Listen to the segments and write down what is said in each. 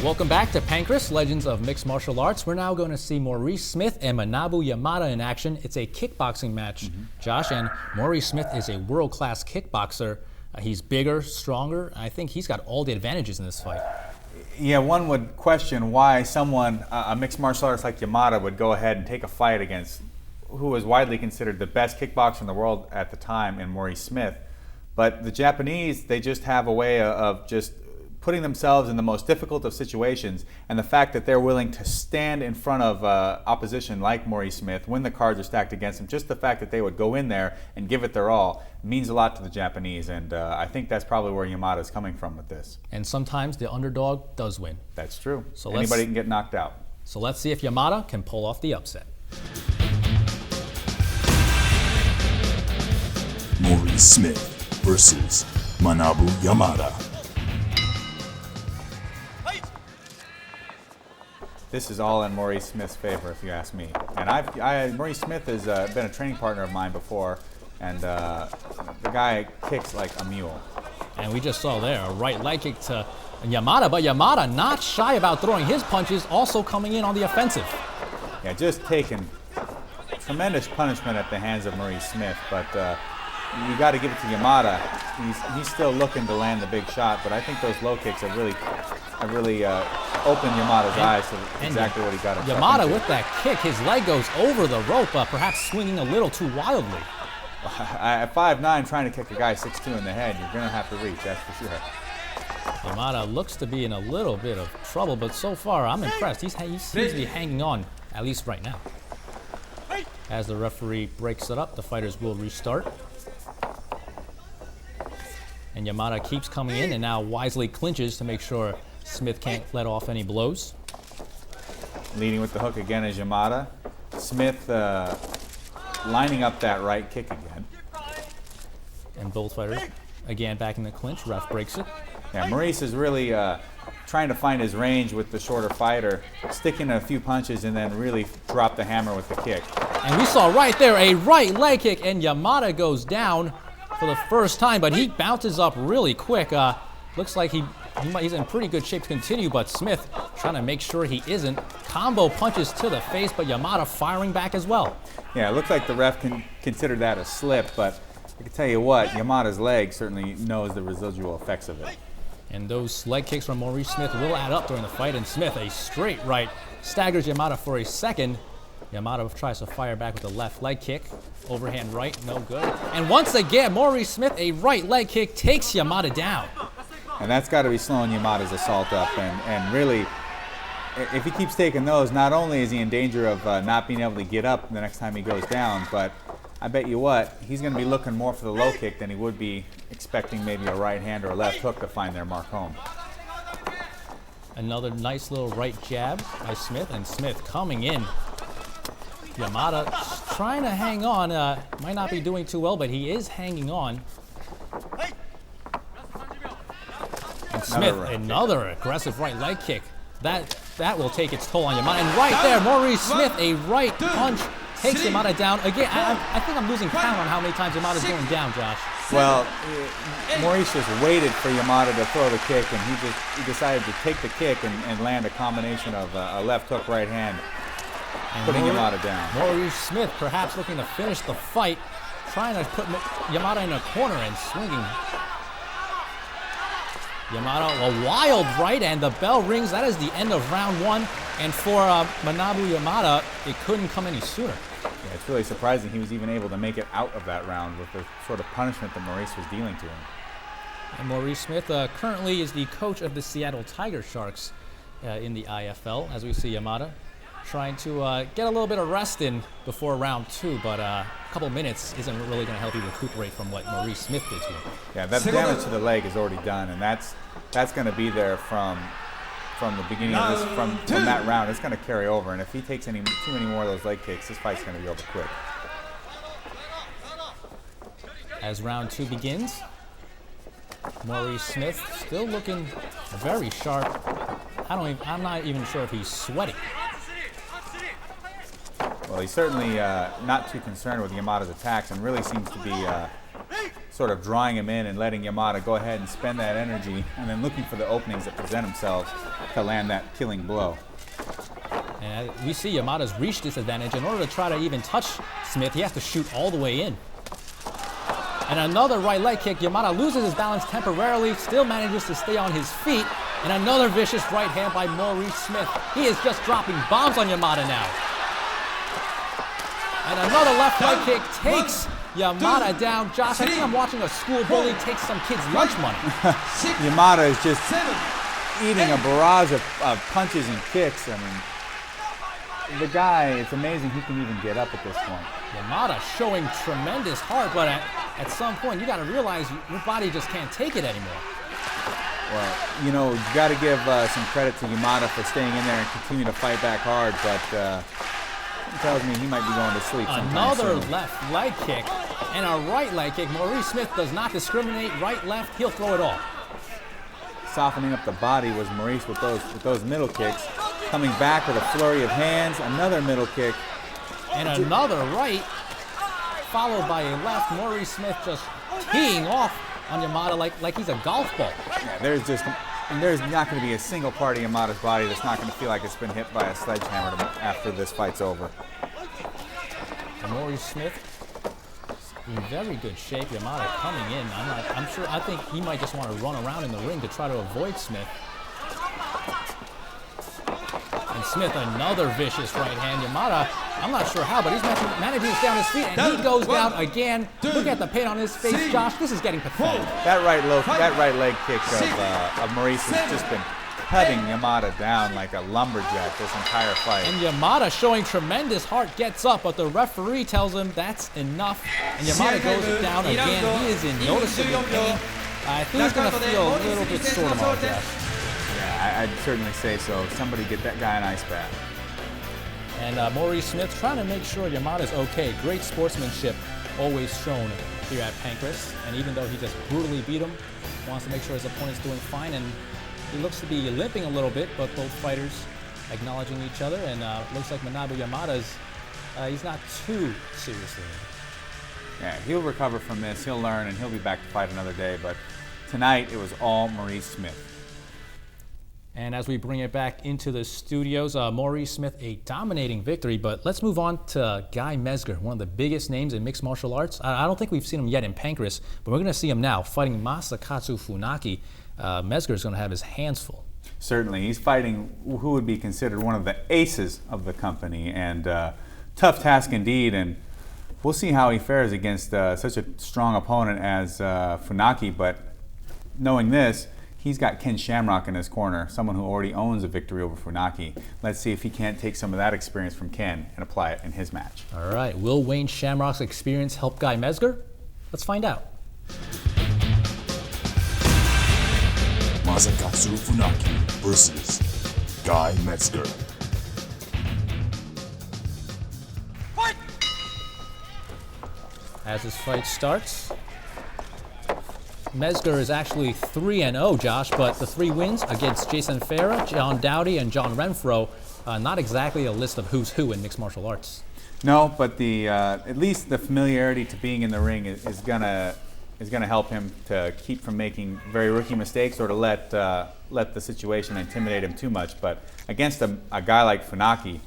Welcome back to Pancrase, Legends of Mixed Martial Arts. We're now going to see Maurice Smith and Manabu Yamada in action. It's a kickboxing match, Josh, and Maurice Smith is a world-class kickboxer. He's bigger, stronger. I think he's got all the advantages in this fight. Yeah, one would question why someone, a mixed martial artist like Yamada, would go ahead and take a fight against who was widely considered the best kickboxer in the world at the time in Maurice Smith. But the Japanese, they just have a way of just putting themselves in the most difficult of situations, and the fact that they're willing to stand in front of opposition like Maurice Smith when the cards are stacked against them, just the fact that they would go in there and give it their all means a lot to the Japanese, and I think that's probably where Yamada is coming from with this. And sometimes the underdog does win. That's true. So anybody can get knocked out. So let's see if Yamada can pull off the upset. Maurice Smith versus Manabu Yamada. This is all in Maurice Smith's favor, if you ask me. And Maurice Smith has been a training partner of mine before, and the guy kicks like a mule. And we just saw there a right leg kick to Yamada, but Yamada not shy about throwing his punches, also coming in on the offensive. Yeah, just taking tremendous punishment at the hands of Maurice Smith, but you got to give it to Yamada. He's still looking to land the big shot, but I think those low kicks have really opened Yamada's eyes to exactly what he got himself Yamada into. with that kick, his leg goes over the rope, perhaps swinging a little too wildly. At 5'9", trying to kick a guy 6'2" in the head, you're going to have to reach, that's for sure. Yamada looks to be in a little bit of trouble, but so far I'm impressed. He seems to be hanging on, at least right now. As the referee breaks it up, the fighters will restart. And Yamada keeps coming in and now wisely clinches to make sure Smith can't let off any blows. Leading with the hook again is Yamada. Smith lining up that right kick again. And both fighters again back in the clinch. Ref breaks it. Yeah, Maurice is really trying to find his range with the shorter fighter, sticking a few punches and then really drop the hammer with the kick. And we saw right there a right leg kick, and Yamada goes down for the first time, but he bounces up really quick. Looks like he's in pretty good shape to continue, but Smith trying to make sure he isn't. Combo punches to the face, but Yamada firing back as well. Yeah, it looks like the ref can consider that a slip, but I can tell you what, Yamada's leg certainly knows the residual effects of it. And those leg kicks from Maurice Smith will add up during the fight, and Smith, a straight right, staggers Yamada for a second. Yamada tries to fire back with a left leg kick. Overhand right, no good. And once again, Maurice Smith, a right leg kick, takes Yamada down. And that's got to be slowing Yamada's assault up. And really, if he keeps taking those, not only is he in danger of not being able to get up the next time he goes down, but I bet you what, he's going to be looking more for the low kick than he would be expecting maybe a right hand or a left hook to find their mark home. Another nice little right jab by Smith, and Smith coming in. Yamada trying to hang on, might not be doing too well, but he is hanging on. And Smith, another aggressive right leg kick. That will take its toll on Yamada. And right there, Maurice Smith, a right punch, takes Yamada down. Again, I think I'm losing count on how many times Yamada's going down, Josh. Well, Maurice just waited for Yamada to throw the kick, and he decided to take the kick and land a combination of a left hook, right hand, and putting Yamada down. Maurice Smith perhaps looking to finish the fight, trying to put Yamada in a corner and swinging. Yamada, a wild right, and the bell rings. That is the end of round one. And for Manabu Yamada, it couldn't come any sooner. Yeah, it's really surprising he was even able to make it out of that round with the sort of punishment that Maurice was dealing to him. And Maurice Smith currently is the coach of the Seattle Tiger Sharks in the IFL, as we see Yamada trying to get a little bit of rest in before round two, but a couple minutes isn't really going to help you recuperate from what Maurice Smith did to him. Yeah, that damage to the leg is already done, and that's going to be there from the beginning of this, from that round. It's going to carry over, and if he takes too many more of those leg kicks, this fight's going to be over quick. As round two begins, Maurice Smith still looking very sharp. I'm not even sure if he's sweating. Well, he's certainly not too concerned with Yamada's attacks, and really seems to be sort of drawing him in and letting Yamada go ahead and spend that energy and then looking for the openings that present themselves to land that killing blow. And we see Yamada's reached this advantage. In order to try to even touch Smith, he has to shoot all the way in. And another right leg kick. Yamada loses his balance temporarily, still manages to stay on his feet. And another vicious right hand by Maurice Smith. He is just dropping bombs on Yamada now. And another left leg kick takes Yamada down. Josh, I think I'm watching a school bully take some kid's lunch money. Yamada is just eating a barrage of punches and kicks. I mean, the guy, it's amazing he can even get up at this point. Yamada showing tremendous heart, but at some point you got to realize your body just can't take it anymore. Well, you know, you got to give some credit to Yamada for staying in there and continue to fight back hard, but it tells me he might be going to sleep sometime Another soon. left leg kick and a right leg kick. Maurice Smith does not discriminate. Right, left, he'll throw it all. Softening up the body was Maurice with those middle kicks. Coming back with a flurry of hands, another middle kick. And another right, followed by a left. Maurice Smith just teeing off on Yamada like he's a golf ball. Yeah, there's not going to be a single part of Yamada's body that's not going to feel like it's been hit by a sledgehammer after this fight's over. And Maurice Smith in very good shape. Yamada coming in. I think he might just want to run around in the ring to try to avoid Smith. And Smith, another vicious right hand. Yamada, I'm not sure how, but he's managing to stay on his feet, and he goes down again. Look at the pain on his face, Josh. This is getting pathetic. That right leg kick of Maurice has just been cutting Yamada down like a lumberjack this entire fight. And Yamada, showing tremendous heart, gets up, but the referee tells him that's enough. And Yamada goes down again. He is in noticeable pain. I think he's going to feel a little bit sore tomorrow, Josh. Yeah, I'd certainly say so. Somebody get that guy an ice bath. And Maurice Smith trying to make sure Yamada's okay. Great sportsmanship always shown here at Pancrase. And even though he just brutally beat him, wants to make sure his opponent's doing fine. And he looks to be limping a little bit, but both fighters acknowledging each other. And looks like Manabu Yamada's, he's not too seriously injured. Yeah, he'll recover from this. He'll learn, and he'll be back to fight another day. But tonight, it was all Maurice Smith. And as we bring it back into the studios, Maurice Smith, a dominating victory. But let's move on to Guy Mezger, one of the biggest names in mixed martial arts. I don't think we've seen him yet in Pancrase, but we're going to see him now fighting Masakatsu Funaki. Mezger is going to have his hands full. Certainly. He's fighting who would be considered one of the aces of the company. And tough task indeed. And we'll see how he fares against such a strong opponent as Funaki. But knowing this, he's got Ken Shamrock in his corner, someone who already owns a victory over Funaki. Let's see if he can't take some of that experience from Ken and apply it in his match. All right, will Wayne Shamrock's experience help Guy Mezger? Let's find out. Masakatsu Funaki versus Guy Mezger. Fight! As this fight starts, Mezger is actually 3-0, Josh, but the 3 wins against Jason Farah, John Dowdy, and John Renfro, not exactly a list of who's who in mixed martial arts. No, but at least the familiarity to being in the ring is gonna help him to keep from making very rookie mistakes or to let the situation intimidate him too much. But against a guy like Funaki,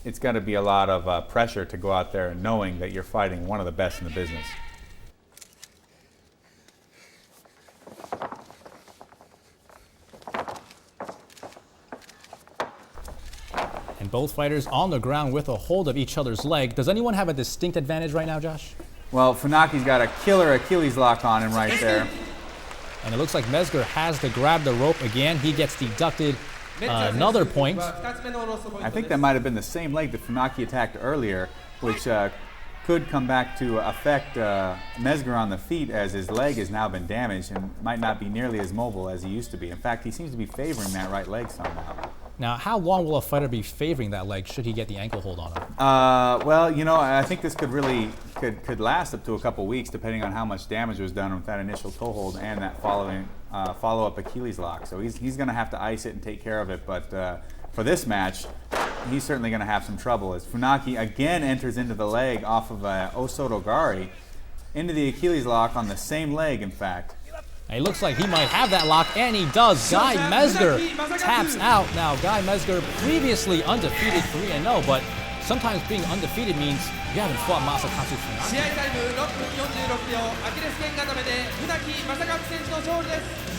it's got to be a lot of pressure to go out there knowing that you're fighting one of the best in the business. And both fighters on the ground with a hold of each other's leg. Does anyone have a distinct advantage right now, Josh? Well, Funaki's got a killer Achilles lock on him right there. And it looks like Mezger has to grab the rope again. He gets deducted another point. I think that might have been the same leg that Funaki attacked earlier, which could come back to affect Mezger on the feet, as his leg has now been damaged and might not be nearly as mobile as he used to be. In fact, he seems to be favoring that right leg somehow. Now, how long will a fighter be favoring that leg should he get the ankle hold on him? Well, you know, I think this could really could last up to a couple weeks, depending on how much damage was done with that initial toe hold and that follow-up Achilles lock. So he's going to have to ice it and take care of it. But for this match, he's certainly going to have some trouble as Funaki again enters into the leg off of Osotogari. into the Achilles lock on the same leg, in fact. It looks like he might have that lock, and he does. Guy Mezger taps out. Now, Guy Mezger previously undefeated 3-0, but sometimes being undefeated means you haven't fought Masakatsu Funaki. 試合タイム6分46秒、アキレス腱固めで船木正和選手の勝利です。